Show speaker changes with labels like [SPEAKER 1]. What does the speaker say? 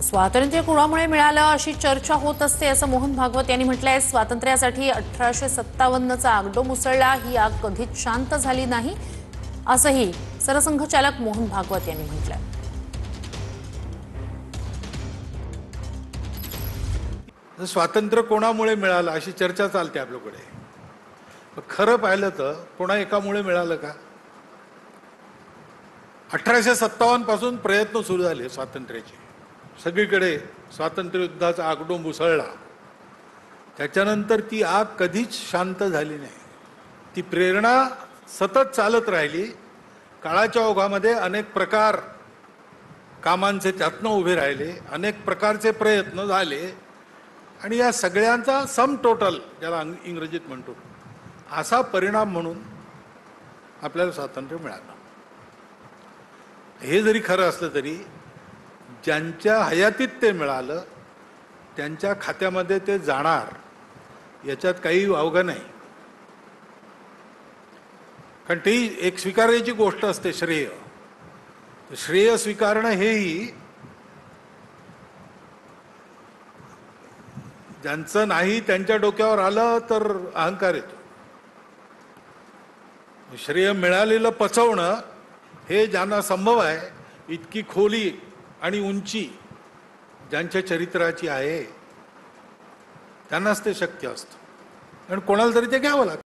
[SPEAKER 1] स्वातंत्र्य कुणामुळे मिळालं अशी चर्चा होत असते असं मोहन भागवत यांनी म्हटलंय। स्वातंत्र्यासाठी 1857चा आगडोंब उसळला, ही आग कधीच शांत झाली नाही असंही सरसंघचालक मोहन भागवत यांनी म्हटलंय।
[SPEAKER 2] स्वातंत्र्य कोणामुळे मिळालं अशी चर्चा चालते आपल्याकडे। खरं पाहिलं तर कोणा एकामुळे मिळालं का? 1857 पासून प्रयत्न सुरू झाले स्वातंत्र्याचे, सगळीकडे स्वातंत्र्य युद्धाचा आगडोंब उसळला। त्याच्यानंतर ती आग कधीच शांत झाली नाही, ती प्रेरणा सतत चालत राहिली। काळाच्या ओघामध्ये अनेक प्रकार कामांचे त्यातनं उभे राहिले, अनेक प्रकारचे प्रयत्न झाले आणि या सगळ्यांचा सम टोटल, ज्याला इंग्रजीत म्हणतो, असा परिणाम म्हणून आपल्याला स्वातंत्र्य मिळालं। हे जरी खरं असलं तरी ज्यांच्या हयातीत ते मिळालं त्यांच्या खात्यामध्ये ते जाणार याच्यात काही वावग नाही, कारण ती एक स्वीकारायची गोष्ट असते। श्रेय स्वीकारणं हेही ज्यांचं नाही त्यांच्या डोक्यावर आलं तर अहंकार येतो। श्रेय मिळालेलं पचवणं हे ज्यांना संभव आहे, इतकी खोली आणि उंची ज्यांच्या चरित्राची आहे त्यांनाच ते शक्य असतं, आणि कोणाला तरी ते घ्यावं लागतं।